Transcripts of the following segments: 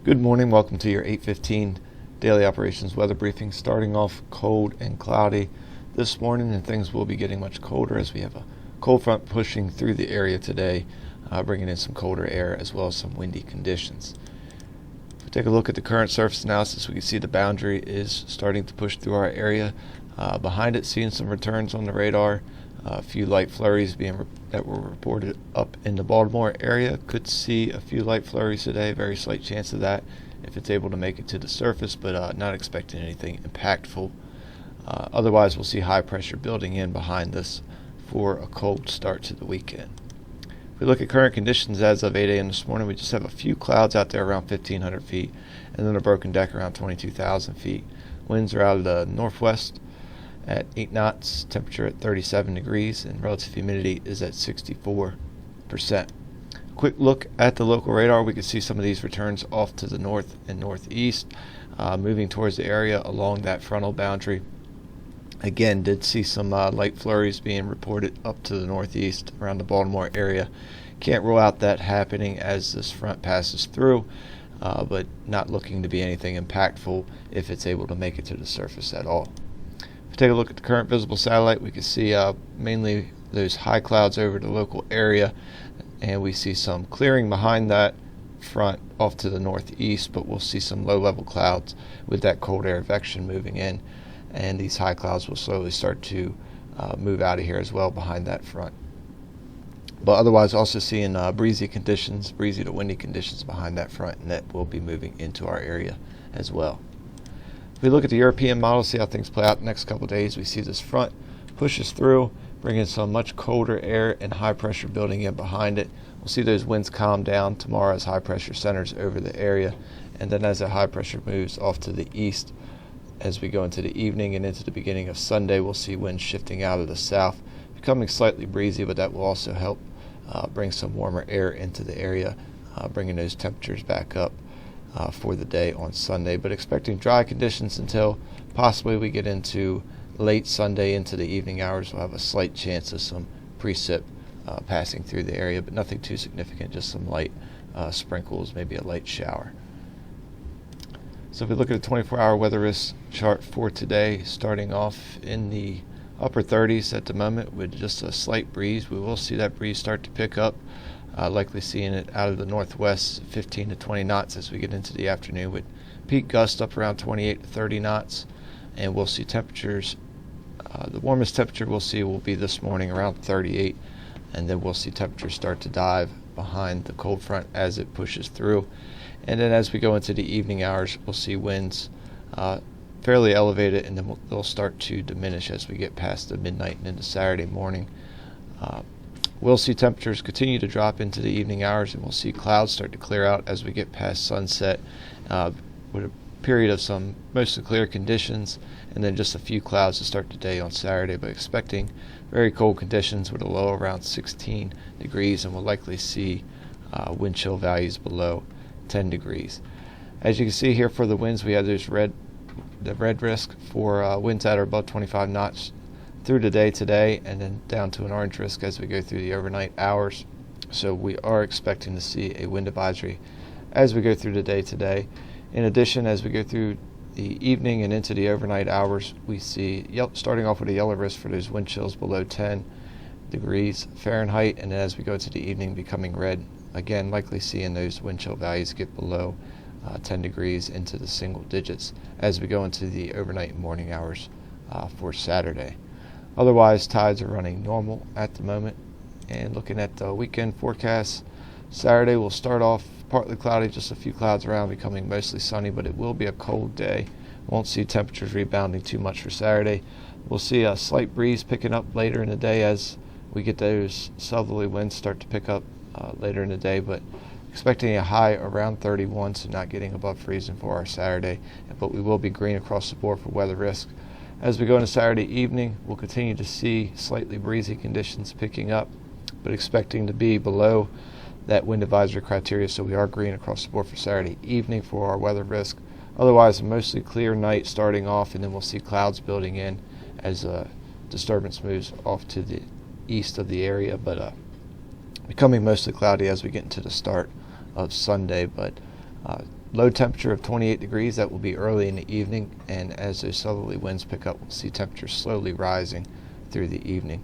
Good morning. Welcome to your 8:15 daily operations weather briefing. Starting off cold and cloudy this morning, and things will be getting much colder as we have a cold front pushing through the area today, bringing in some colder air as well as some windy conditions. If we take a look at the current surface analysis, we can see the boundary is starting to push through our area. Behind it, seeing some returns on the radar. A few light flurries that were reported up in the Baltimore area. Could see a few light flurries today, very slight chance of that if it's able to make it to the surface, but not expecting anything impactful. Otherwise, we'll see high pressure building in behind this for a cold start to the weekend. If we look at current conditions as of 8 a.m. this morning, we just have a few clouds out there around 1,500 feet and then a broken deck around 22,000 feet. Winds are out of the northwest at 8 knots, temperature at 37 degrees, and relative humidity is at 64%. Quick look at the local radar. We can see some of these returns off to the north and northeast, moving towards the area along that frontal boundary. Again, did see some light flurries being reported up to the northeast around the Baltimore area. Can't rule out that happening as this front passes through, but not looking to be anything impactful if it's able to make it to the surface at all. If we take a look at the current visible satellite, we can see mainly those high clouds over the local area, and we see some clearing behind that front off to the northeast, but we'll see some low-level clouds with that cold air advection moving in, and these high clouds will slowly start to move out of here as well behind that front. But otherwise, also seeing breezy to windy conditions behind that front, and that will be moving into our area as well. If we look at the European model, see how things play out the next couple of days, we see this front pushes through, bringing some much colder air and high pressure building in behind it. We'll see those winds calm down tomorrow as high pressure centers over the area, and then as that high pressure moves off to the east, as we go into the evening and into the beginning of Sunday, we'll see winds shifting out of the south, becoming slightly breezy, but that will also help bring some warmer air into the area, bringing those temperatures back up for the day on Sunday, but expecting dry conditions until possibly we get into late Sunday into the evening hours. We'll have a slight chance of some precip passing through the area, but nothing too significant, just some light sprinkles, maybe a light shower. So if we look at the 24-hour weather risk chart for today, starting off in the upper 30s at the moment with just a slight breeze. We will see that breeze start to pick up. Likely seeing it out of the northwest, 15 to 20 knots as we get into the afternoon, with peak gusts up around 28 to 30 knots. And we'll see temperatures, the warmest temperature we'll see will be this morning around 38, and then we'll see temperatures start to dive behind the cold front as it pushes through. And then as we go into the evening hours, we'll see winds fairly elevated, and then they'll start to diminish as we get past the midnight and into Saturday morning. We'll see temperatures continue to drop into the evening hours, and we'll see clouds start to clear out as we get past sunset, with a period of some mostly clear conditions, and then just a few clouds to start the day on Saturday, but expecting very cold conditions with a low around 16 degrees, and we'll likely see wind chill values below 10 degrees. As you can see here for the winds, we have the red risk for winds that are above 25 knots through the day today, and then down to an orange risk as we go through the overnight hours. So we are expecting to see a wind advisory as we go through the day today. In addition, as we go through the evening and into the overnight hours, we see starting off with a yellow risk for those wind chills below 10 degrees Fahrenheit, and then as we go to the evening, becoming red. Again, likely seeing those wind chill values get below 10 degrees into the single digits as we go into the overnight and morning hours for Saturday. Otherwise, tides are running normal at the moment. And looking at the weekend forecast, Saturday will start off partly cloudy, just a few clouds around, becoming mostly sunny, but it will be a cold day. Won't see temperatures rebounding too much for Saturday. We'll see a slight breeze picking up later in the day as we get those southerly winds start to pick up later in the day, but expecting a high around 31, so not getting above freezing for our Saturday, but we will be green across the board for weather risk. As we go into Saturday evening, we'll continue to see slightly breezy conditions picking up, but expecting to be below that wind advisory criteria, so we are green across the board for Saturday evening for our weather risk. Otherwise, a mostly clear night starting off, and then we'll see clouds building in as disturbance moves off to the east of the area, but becoming mostly cloudy as we get into the start of Sunday, but Low temperature of 28 degrees, that will be early in the evening, and as those southerly winds pick up, we'll see temperatures slowly rising through the evening.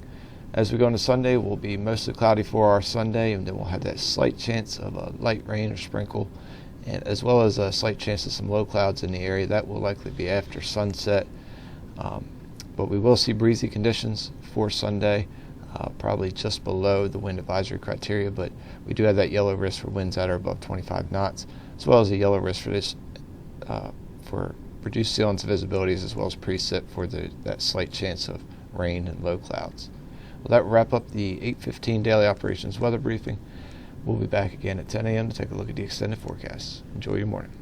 As we go into Sunday, we'll be mostly cloudy for our Sunday, and then we'll have that slight chance of a light rain or sprinkle, and as well as a slight chance of some low clouds in the area. That will likely be after sunset, but we will see breezy conditions for Sunday, probably just below the wind advisory criteria, but we do have that yellow risk for winds that are above 25 knots, as well as a yellow risk for this for reduced sealants visibilities, as well as precip for that slight chance of rain and low clouds. Well, that will wrap up the 8:15 daily operations weather briefing. We'll be back again at 10 a.m. to take a look at the extended forecast. Enjoy your morning.